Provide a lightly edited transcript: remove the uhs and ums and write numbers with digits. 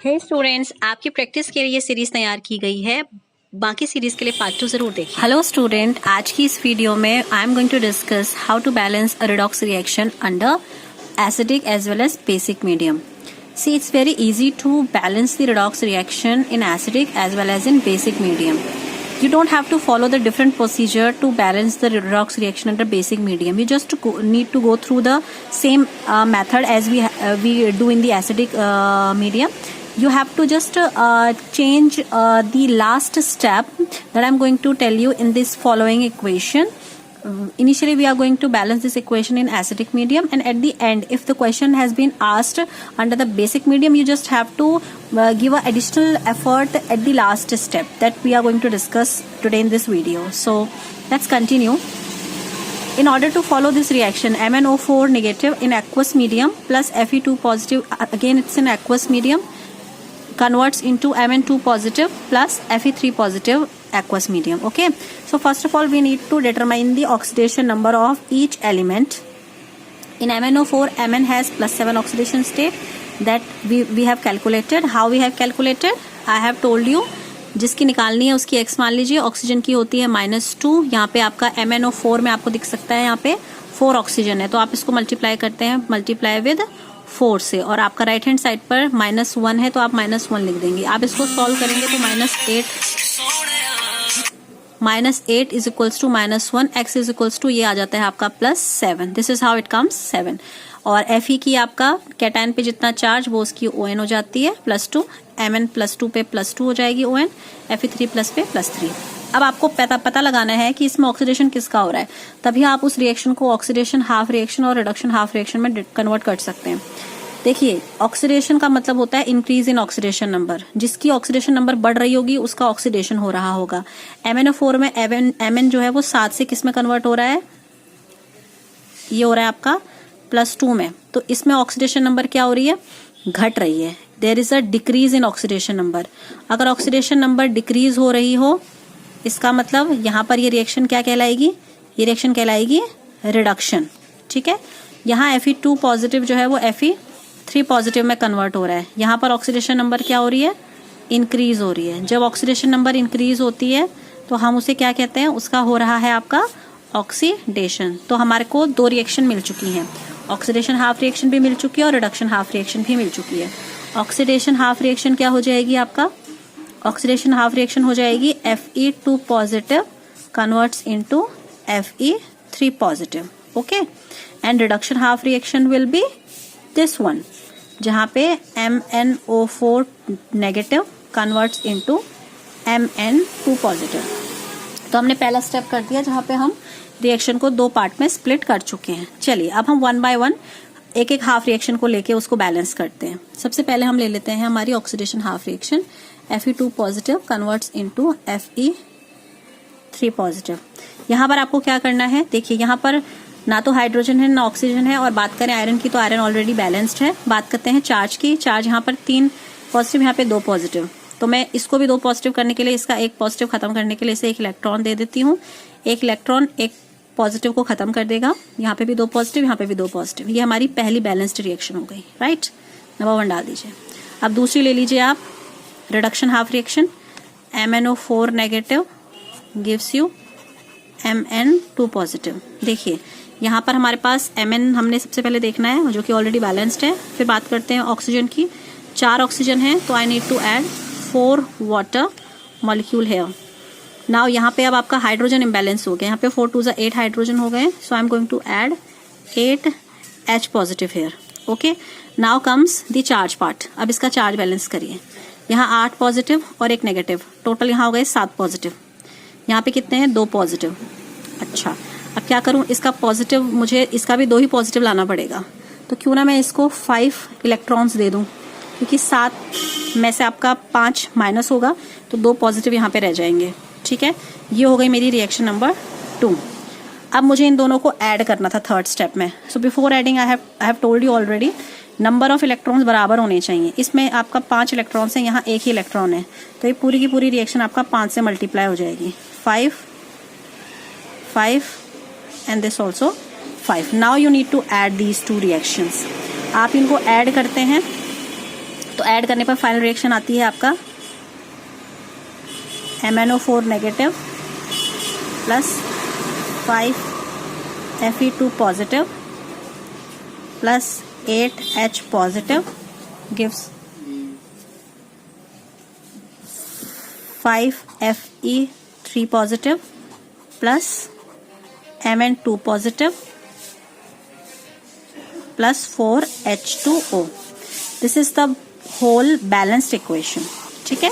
हे students, आपकी practice के लिए सीरीज तैयार की गई है। बाकी सीरीज के लिए पार्ट 2 जरूर देखिए। हेलो स्टूडेंट, आज की इस वीडियो में I am going to discuss how to balance a redox reaction under acidic as well as basic medium. See, it's very easy to balance the redox reaction in acidic as well as in basic medium. You don't have to follow the different procedure to balance the redox reaction under basic medium. You just need to go through the same method as we do in the acidic medium. You have to just change the last step that I'm going to tell you in this following equation. Initially we are going to balance this equation in acidic medium, and at the end if the question has been asked under the basic medium, you just have to give an additional effort at the last step that we are going to discuss today in this video. So let's continue. In order to follow this reaction, MnO4 negative in aqueous medium plus Fe2 positive, again it's in aqueous medium, converts into Mn2 positive plus Fe3 positive aqueous medium. Okay, so first of all we need to determine the oxidation number of each element. In MnO4, Mn has +7 oxidation state that we have calculated. How we have calculated? I have told you. जिसकी निकालनी है उसकी x मान लीजिए, oxygen की होती है -2। यहाँ पे आपका MnO4 में आपको दिख सकता है, यहाँ पे 4 ऑक्सीजन है, तो आप इसको मल्टीप्लाई करते हैं, मल्टीप्लाई विद 4 से, और आपका राइट हैंड साइड पर -1 है तो आप -1 लिख देंगे। आप इसको सॉल्व करेंगे तो -8 is equals to -1, x is equals to ये आ जाता है आपका +7। This is how it comes 7। और Fe की आपका कैटायन पे जितना चार्ज वो उसकी ON हो जाती है +2, Mn +2 पे +2 हो जाएगी ON, Fe3 प्लस पे +3। अब आपको पता लगाना है कि इसमें ऑक्सीडेशन किसका हो रहा है, तभी आप उस रिएक्शन को ऑक्सीडेशन हाफ रिएक्शन और रिडक्शन हाफ रिएक्शन में कन्वर्ट कर सकते हैं। देखिए, ऑक्सीडेशन का मतलब होता है इंक्रीज इन ऑक्सीडेशन नंबर। जिसकी ऑक्सीडेशन नंबर बढ़ रही होगी उसका ऑक्सीडेशन हो रहा होगा। MnO4 में Mn जो है वो 7 से किस में कन्वर्ट हो रहा है, ये हो रहा है आपका +2 में, तो इसमें ऑक्सीडेशन नंबर क्या हो रही है, घट रही है। There is a decrease in oxidation number. अगर ऑक्सीडेशन नंबर डिक्रीज हो रही हो, इसका मतलब यहाँ पर ये रिएक्शन क्या कहलाएगी, ये रिएक्शन कहलाएगी रिडक्शन। ठीक है, यहाँ Fe2 पॉजिटिव जो है वो Fe3 पॉजिटिव में कन्वर्ट हो रहा है। यहाँ पर ऑक्सीडेशन नंबर क्या हो रही है, इंक्रीज हो रही है। जब ऑक्सीडेशन नंबर इंक्रीज होती है तो हम उसे क्या कहते हैं, उसका हो रहा है आपका ऑक्सीडेशन। तो हमारे को 2 रिएक्शन मिल चुकी हैं, ऑक्सीडेशन हाफ रिएक्शन भी मिल चुकी है और रिडक्शन हाफ रिएक्शन भी मिल चुकी है। ऑक्सीडेशन हाफ रिएक्शन क्या हो जाएगी आपका, ऑक्सीडेशन हाफ रिएक्शन हो जाएगी Fe2 positive converts into Fe3 positive. Okay, and reduction half reaction will be this one, जहां पे MnO4 negative converts into Mn2 positive. तो हमने पहला स्टेप कर दिया जहां पे हम रिएक्शन को 2 पार्ट में स्प्लिट कर चुके हैं। चलिए अब हम 1 बाय 1 एक एक हाफ रिएक्शन को लेके उसको बैलेंस करते हैं। सबसे पहले हम ले लेते हैं हमारी oxidation half reaction. Fe2 positive converts into Fe3 positive. यहाँ पर आपको क्या करना है, देखिए यहाँ पर ना तो हाइड्रोजन है ना ऑक्सीजन है, और बात करें आयरन की तो आयरन ऑलरेडी बैलेंस्ड है। बात करते हैं चार्ज की, चार्ज यहाँ पर 3 पॉजिटिव, यहाँ पे 2 पॉजिटिव, तो मैं इसको भी 2 पॉजिटिव करने के लिए, इसका 1 पॉजिटिव खत्म करने के लिए इसे 1 इलेक्ट्रॉन दे देती हूँ। 1 इलेक्ट्रॉन 1 पॉजिटिव को खत्म कर देगा। यहाँ पे भी 2 पॉजिटिव, यहाँ पे भी 2 पॉजिटिव। ये हमारी पहली बैलेंस्ड रिएक्शन हो गई, राइट। नंबर 1 डाल दीजिए। अब दूसरी ले लीजिए आप, reduction half reaction. MnO4 negative gives you Mn2 positive. देखिए यहाँ पर हमारे पास Mn हमने सबसे पहले देखना है जो कि ऑलरेडी बैलेंस्ड है। फिर बात करते हैं ऑक्सीजन की। 4 ऑक्सीजन है तो I need to add 4 water molecule here. Now यहाँ पे अब आपका हाइड्रोजन इम्बैलेंस हो गया, यहाँ पे 4 2 8 हाइड्रोजन हो गए, so I am going to add 8 H positive here. Okay, now comes the charge part. अब इसका चार्ज बैलेंस करिए। यहाँ 8 पॉजिटिव और 1 नेगेटिव, टोटल यहाँ हो गए 7 पॉजिटिव। यहाँ पे कितने हैं, 2 पॉजिटिव। अच्छा, अब क्या करूँ, इसका पॉजिटिव, मुझे इसका भी 2 ही पॉजिटिव लाना पड़ेगा, तो क्यों ना मैं इसको 5 इलेक्ट्रॉन्स दे दूँ, क्योंकि 7 में से आपका 5 माइनस होगा तो 2 पॉजिटिव यहाँ पे रह जाएंगे। ठीक है, ये हो गई मेरी रिएक्शन नंबर 2। अब मुझे इन दोनों को ऐड करना था थर्ड स्टेप में। So before adding I have told you already, number of electrons बराबर होने चाहिए। इसमें आपका 5 इलेक्ट्रॉन्स हैं, यहाँ 1 ही इलेक्ट्रॉन है, तो ये पूरी की पूरी रिएक्शन आपका 5 से मल्टीप्लाई हो जाएगी। 5 5 and this also 5। Now you need to add these 2 reactions. आप इनको ऐड करते हैं तो ऐड करने पर फाइनल रिएक्शन आती है आपका MnO4 negative plus 5 Fe2 positive plus 8H positive gives 5 Fe3 positive plus Mn2 positive plus 4H2O. This is the whole balanced equation. ठीक है.